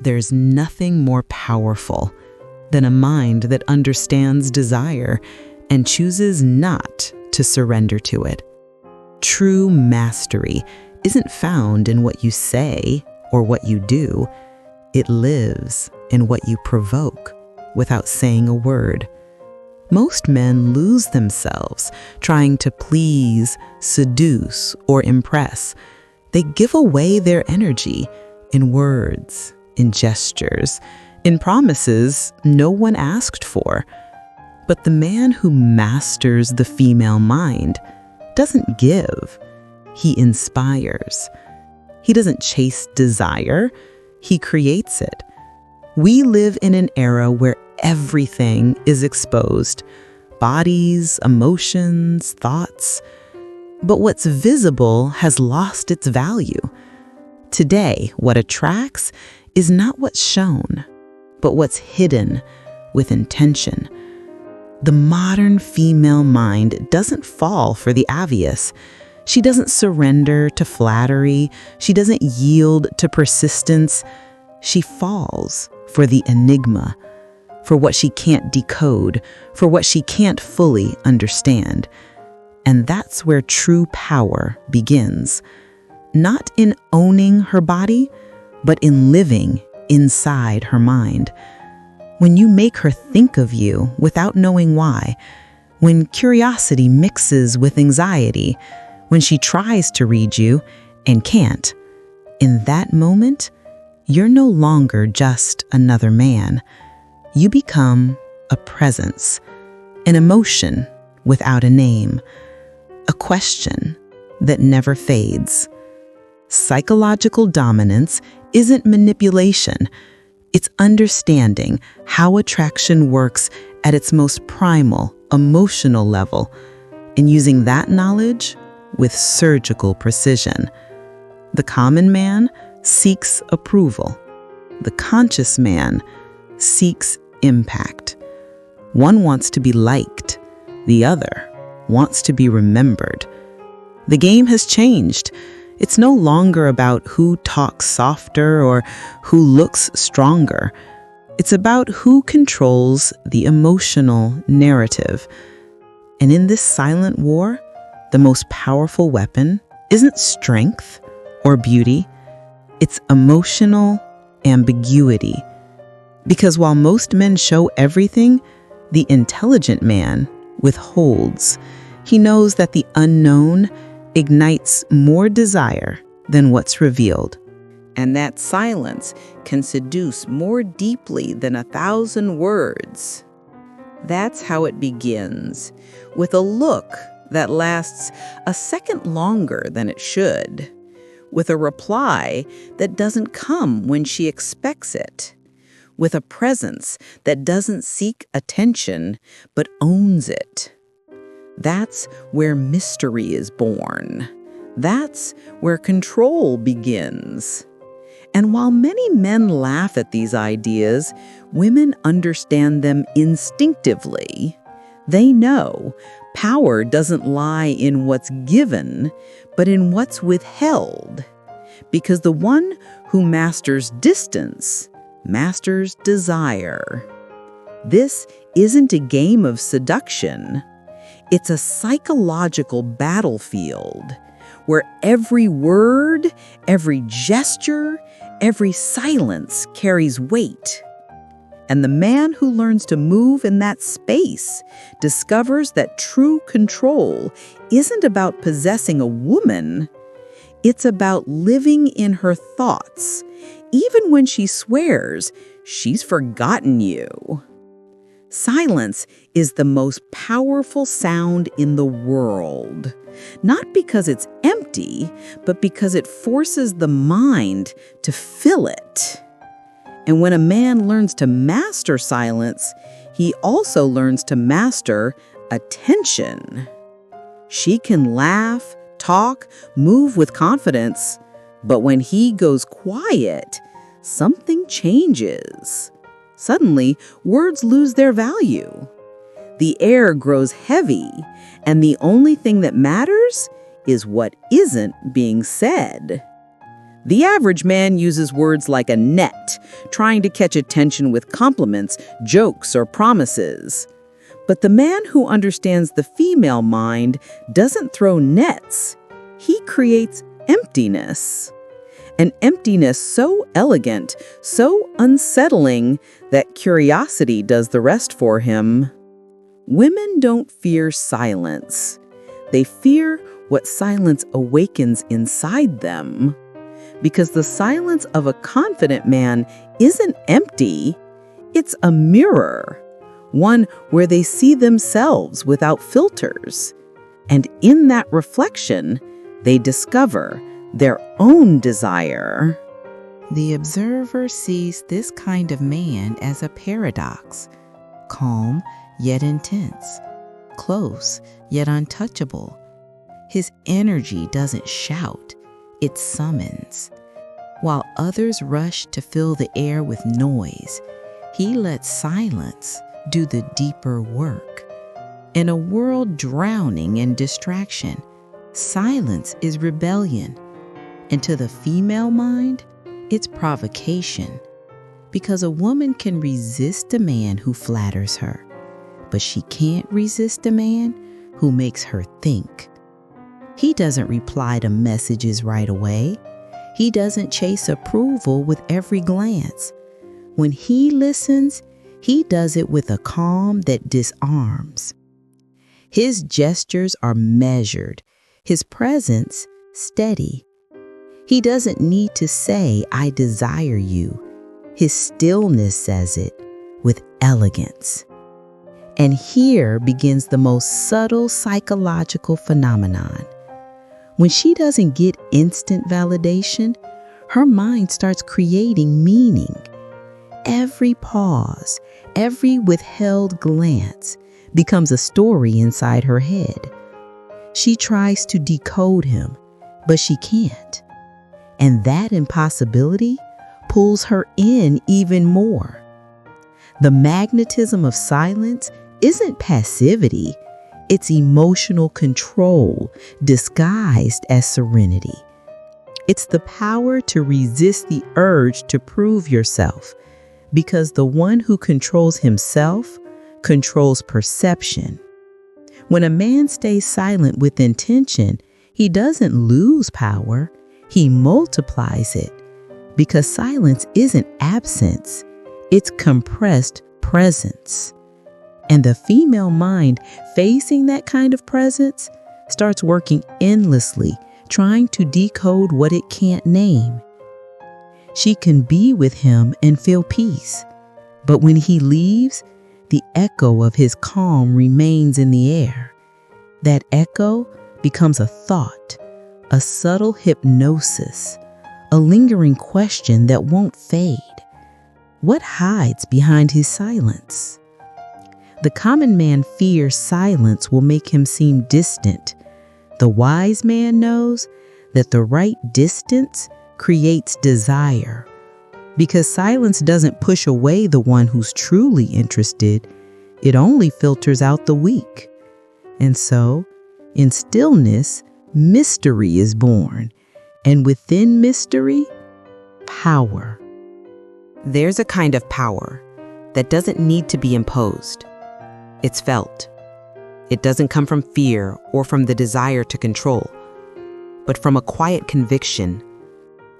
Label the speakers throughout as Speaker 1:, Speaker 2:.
Speaker 1: There's nothing more powerful than a mind that understands desire and chooses not to surrender to it. True mastery isn't found in what you say or what you do. It lives in what you provoke without saying a word. Most men lose themselves trying to please, seduce, or impress. They give away their energy in words, in gestures, in promises no one asked for. But the man who masters the female mind doesn't give, he inspires. He doesn't chase desire, he creates it. We live in an era where everything is exposed: bodies, emotions, thoughts. But what's visible has lost its value. Today, what attracts is not what's shown, but what's hidden with intention. The modern female mind doesn't fall for the obvious. She doesn't surrender to flattery. She doesn't yield to persistence. She falls for the enigma, for what she can't decode, for what she can't fully understand. And that's where true power begins. Not in owning her body, but in living inside her mind. When you make her think of you without knowing why, when curiosity mixes with anxiety, when she tries to read you and can't, in that moment, you're no longer just another man. You become a presence, an emotion without a name, a question that never fades. Psychological dominance isn't manipulation. It's understanding how attraction works at its most primal, emotional level, and using that knowledge with surgical precision. The common man seeks approval. The conscious man seeks impact. One wants to be liked. The other wants to be remembered. The game has changed. It's no longer about who talks softer or who looks stronger. It's about who controls the emotional narrative. And in this silent war, the most powerful weapon isn't strength or beauty. It's emotional ambiguity. Because while most men show everything, the intelligent man withholds. He knows that the unknown ignites more desire than what's revealed. And that silence can seduce more deeply than 1,000 words. That's how it begins, with a look that lasts a second longer than it should, with a reply that doesn't come when she expects it, with a presence that doesn't seek attention but owns it. That's where mystery is born. That's where control begins. And while many men laugh at these ideas, women understand them instinctively. They know power doesn't lie in what's given, but in what's withheld. Because the one who masters distance masters desire. This isn't a game of seduction. It's a psychological battlefield where every word, every gesture, every silence carries weight. And the man who learns to move in that space discovers that true control isn't about possessing a woman. It's about living in her thoughts, even when she swears she's forgotten you. Silence is the most powerful sound in the world, not because it's empty, but because it forces the mind to fill it. And when a man learns to master silence, he also learns to master attention. She can laugh, talk, move with confidence, but when he goes quiet, something changes. Suddenly, words lose their value. The air grows heavy, and the only thing that matters is what isn't being said. The average man uses words like a net, trying to catch attention with compliments, jokes, or promises. But the man who understands the female mind doesn't throw nets. He creates emptiness. An emptiness so elegant, so unsettling, that curiosity does the rest for him. Women don't fear silence. They fear what silence awakens inside them. Because the silence of a confident man isn't empty, it's a mirror, one where they see themselves without filters. And in that reflection, they discover their own desire.
Speaker 2: The observer sees this kind of man as a paradox, calm yet intense, close yet untouchable. His energy doesn't shout, it summons. While others rush to fill the air with noise, he lets silence do the deeper work. In a world drowning in distraction, silence is rebellion. And to the female mind, it's provocation. Because a woman can resist a man who flatters her, but she can't resist a man who makes her think. He doesn't reply to messages right away. He doesn't chase approval with every glance. When he listens, he does it with a calm that disarms. His gestures are measured, his presence steady. He doesn't need to say, "I desire you." His stillness says it with elegance. And here begins the most subtle psychological phenomenon. When she doesn't get instant validation, her mind starts creating meaning. Every pause, every withheld glance becomes a story inside her head. She tries to decode him, but she can't. And that impossibility pulls her in even more. The magnetism of silence isn't passivity. It's emotional control disguised as serenity. It's the power to resist the urge to prove yourself, because the one who controls himself controls perception. When a man stays silent with intention, he doesn't lose power, he multiplies it. Because silence isn't absence, it's compressed presence. And the female mind facing that kind of presence starts working endlessly, trying to decode what it can't name. She can be with him and feel peace. But when he leaves, the echo of his calm remains in the air. That echo becomes a thought, a subtle hypnosis, a lingering question that won't fade. What hides behind his silence? The common man fears silence will make him seem distant. The wise man knows that the right distance creates desire, because silence doesn't push away the one who's truly interested. It only filters out the weak. And so, in stillness, mystery is born, and within mystery, power.
Speaker 1: There's a kind of power that doesn't need to be imposed. It's felt. It doesn't come from fear or from the desire to control, but from a quiet conviction,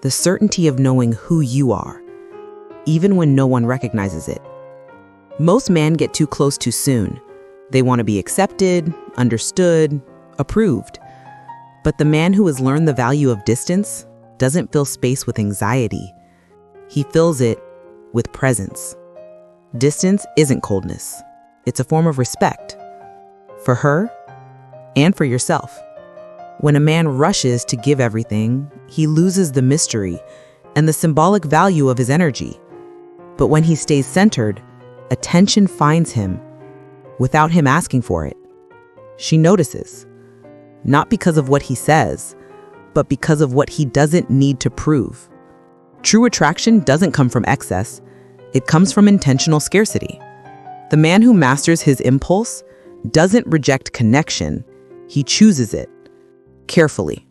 Speaker 1: the certainty of knowing who you are, even when no one recognizes it. Most men get too close too soon. They want to be accepted, understood, approved. But the man who has learned the value of distance doesn't fill space with anxiety. He fills it with presence. Distance isn't coldness. It's a form of respect for her and for yourself. When a man rushes to give everything, he loses the mystery and the symbolic value of his energy. But when he stays centered, attention finds him without him asking for it. She notices, not because of what he says, but because of what he doesn't need to prove. True attraction doesn't come from excess. It comes from intentional scarcity. The man who masters his impulse doesn't reject connection. He chooses it carefully.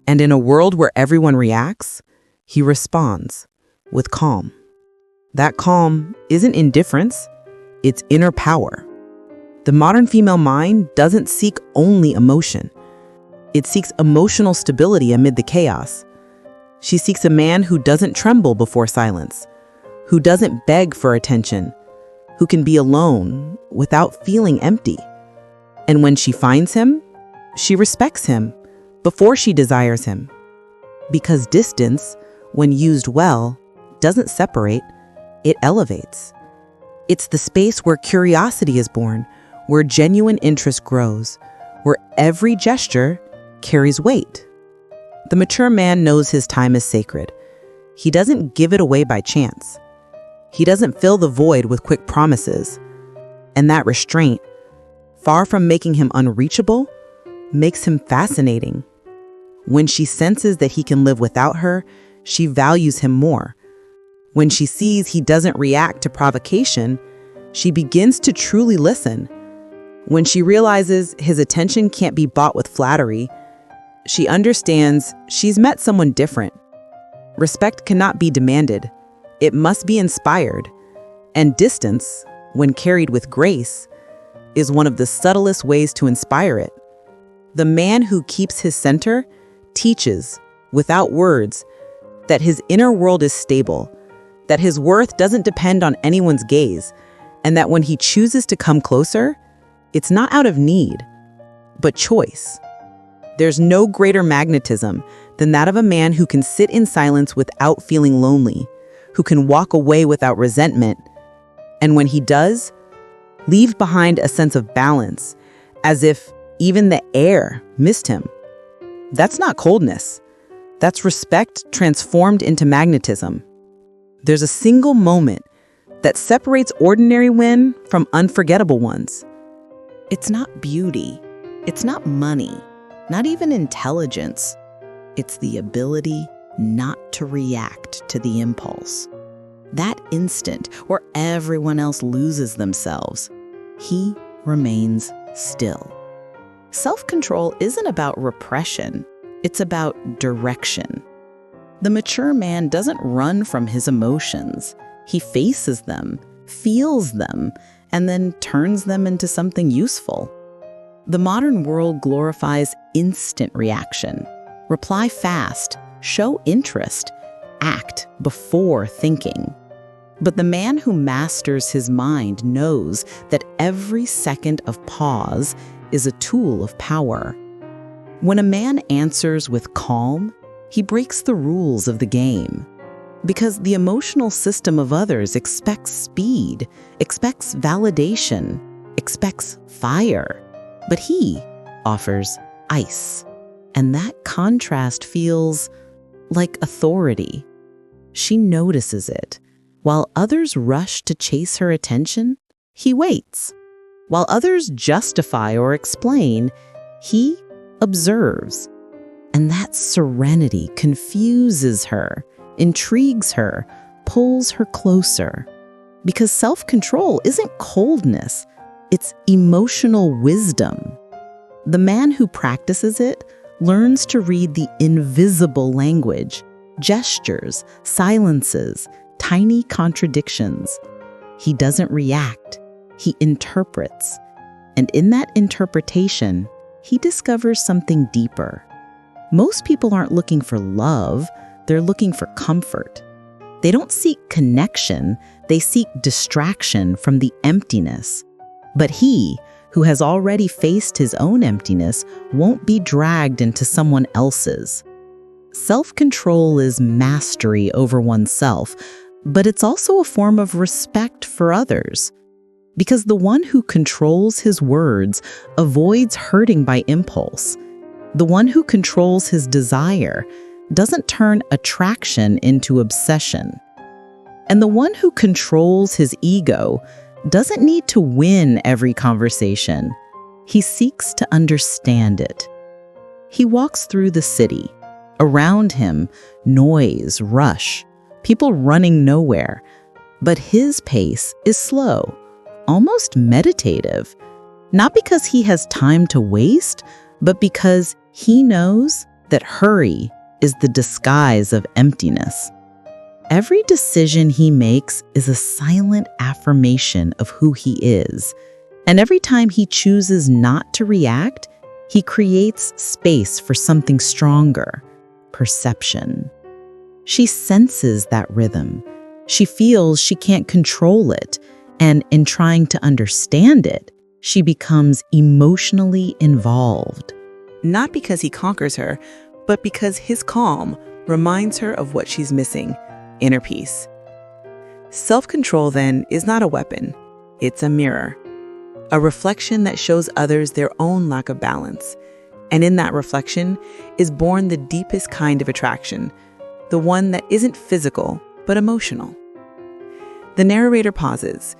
Speaker 1: And in a world where everyone reacts, he responds with calm. That calm isn't indifference, it's inner power. The modern female mind doesn't seek only emotion. It seeks emotional stability amid the chaos. She seeks a man who doesn't tremble before silence, who doesn't beg for attention, who can be alone without feeling empty. And when she finds him, she respects him before she desires him. Because distance, when used well, doesn't separate, it elevates. It's the space where curiosity is born, where genuine interest grows, where every gesture carries weight. The mature man knows his time is sacred. He doesn't give it away by chance. He doesn't fill the void with quick promises. And that restraint, far from making him unreachable, makes him fascinating. When she senses that he can live without her, she values him more. When she sees he doesn't react to provocation, she begins to truly listen. When she realizes his attention can't be bought with flattery, she understands she's met someone different. Respect cannot be demanded. It must be inspired. And distance, when carried with grace, is one of the subtlest ways to inspire it. The man who keeps his center teaches, without words, that his inner world is stable, that his worth doesn't depend on anyone's gaze, and that when he chooses to come closer, it's not out of need, but choice. There's no greater magnetism than that of a man who can sit in silence without feeling lonely, who can walk away without resentment, and when he does, leave behind a sense of balance, as if even the air missed him. That's not coldness. That's respect transformed into magnetism. There's a single moment that separates ordinary win from unforgettable ones. It's not beauty. It's not money. Not even intelligence. It's the ability not to react to the impulse. That instant where everyone else loses themselves, he remains still. Self-control isn't about repression. It's about direction. The mature man doesn't run from his emotions. He faces them, feels them, and then turns them into something useful. The modern world glorifies instant reaction. Reply fast, show interest, act before thinking. But the man who masters his mind knows that every second of pause is a tool of power. When a man answers with calm, he breaks the rules of the game. Because the emotional system of others expects speed, expects validation, expects fire. But he offers ice. And that contrast feels like authority. She notices it. While others rush to chase her attention, he waits. While others justify or explain, he observes. And that serenity confuses her, intrigues her, pulls her closer. Because self-control isn't coldness, it's emotional wisdom. The man who practices it learns to read the invisible language, gestures, silences, tiny contradictions. He doesn't react, he interprets. And in that interpretation, he discovers something deeper. Most people aren't looking for love, they're looking for comfort. They don't seek connection, they seek distraction from the emptiness. But he, who has already faced his own emptiness, won't be dragged into someone else's. Self-control is mastery over oneself, but it's also a form of respect for others. Because the one who controls his words avoids hurting by impulse. The one who controls his desire doesn't turn attraction into obsession. And the one who controls his ego doesn't need to win every conversation. He seeks to understand it. He walks through the city. Around him, noise, rush, people running nowhere. But his pace is slow, almost meditative. Not because he has time to waste, but because he knows that hurry is the disguise of emptiness. Every decision he makes is a silent affirmation of who he is. And every time he chooses not to react, he creates space for something stronger, perception. She senses that rhythm. She feels she can't control it, and in trying to understand it, she becomes emotionally involved. Not because he conquers her, but because his calm reminds her of what she's missing, inner peace. Self-control, then, is not a weapon. It's a mirror, a reflection that shows others their own lack of balance. And in that reflection is born the deepest kind of attraction, the one that isn't physical, but emotional. The narrator pauses,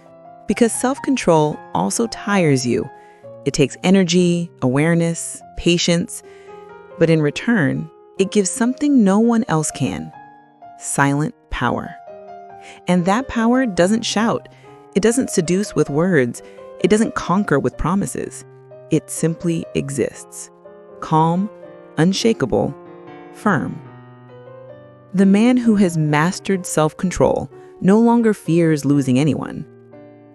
Speaker 1: because self-control also tires you. It takes energy, awareness, patience, but in return, it gives something no one else can: silent power. And that power doesn't shout. It doesn't seduce with words. It doesn't conquer with promises. It simply exists. Calm, unshakable, firm. The man who has mastered self-control no longer fears losing anyone,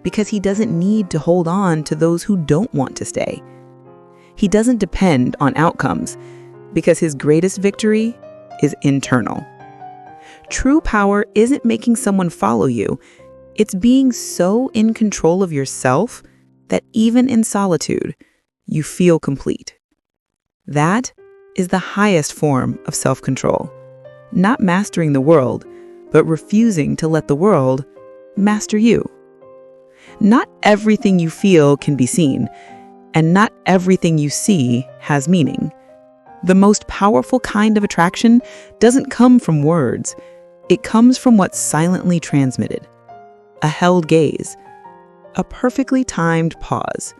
Speaker 1: because he doesn't need to hold on to those who don't want to stay. He doesn't depend on outcomes, because his greatest victory is internal. True power isn't making someone follow you. It's being so in control of yourself that even in solitude, you feel complete. That is the highest form of self-control. Not mastering the world, but refusing to let the world master you. Not everything you feel can be seen, and not everything you see has meaning. The most powerful kind of attraction doesn't come from words. It comes from what's silently transmitted. A held gaze, a perfectly timed pause,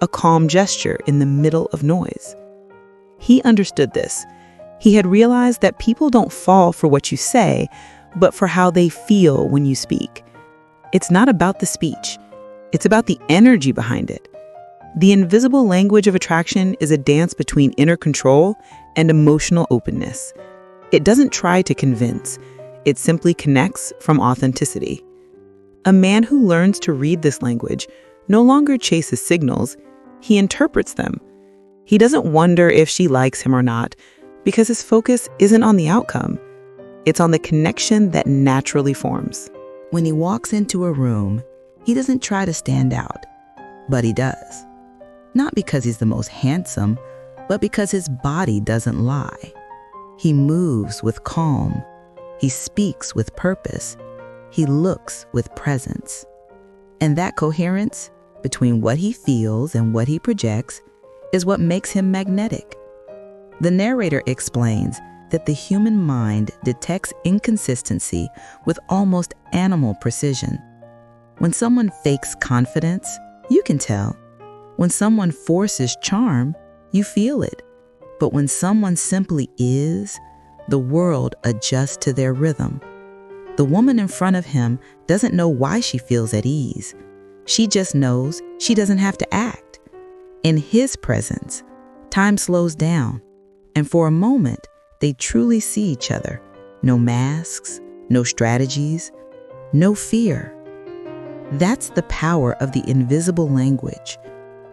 Speaker 1: a calm gesture in the middle of noise. He understood this. He had realized that people don't fall for what you say, but for how they feel when you speak. It's not about the speech. It's about the energy behind it. The invisible language of attraction is a dance between inner control and emotional openness. It doesn't try to convince. It simply connects from authenticity. A man who learns to read this language no longer chases signals. He interprets them. He doesn't wonder if she likes him or not, because his focus isn't on the outcome. It's on the connection that naturally forms.
Speaker 2: When he walks into a room, he doesn't try to stand out, but he does. Not because he's the most handsome, but because his body doesn't lie. He moves with calm. He speaks with purpose. He looks with presence. And that coherence between what he feels and what he projects is what makes him magnetic. The narrator explains that the human mind detects inconsistency with almost animal precision. When someone fakes confidence, you can tell. When someone forces charm, you feel it. But when someone simply is, the world adjusts to their rhythm. The woman in front of him doesn't know why she feels at ease. She just knows she doesn't have to act. In his presence, time slows down, and for a moment, they truly see each other. No masks, no strategies, no fear. That's the power of the invisible language,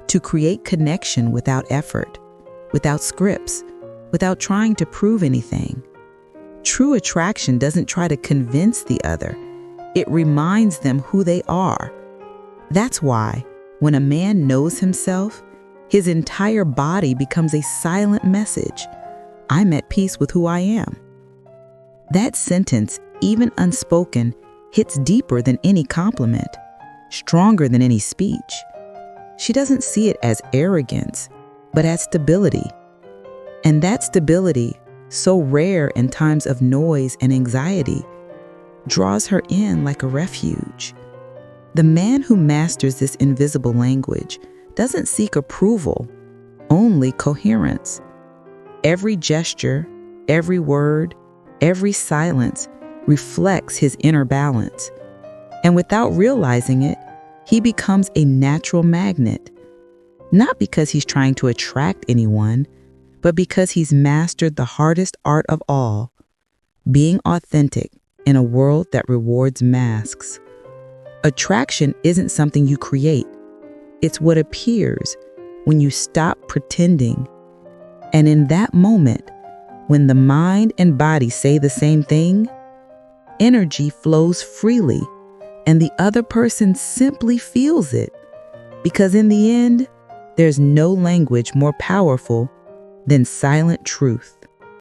Speaker 2: to create connection without effort, without scripts, without trying to prove anything. True attraction doesn't try to convince the other. It reminds them who they are. That's why, when a man knows himself, his entire body becomes a silent message. I'm at peace with who I am. That sentence, even unspoken, hits deeper than any compliment, stronger than any speech. She doesn't see it as arrogance, but as stability. And that stability, so rare in times of noise and anxiety, draws her in like a refuge. The man who masters this invisible language doesn't seek approval, only coherence. Every gesture, every word, every silence reflects his inner balance. And without realizing it, he becomes a natural magnet. Not because he's trying to attract anyone,
Speaker 1: but because he's mastered the hardest art of all, being authentic in a world that rewards masks. Attraction isn't something you create. It's what appears when you stop pretending. And in that moment, when the mind and body say the same thing, energy flows freely, and the other person simply feels it. Because in the end, there's no language more powerful than silent truth.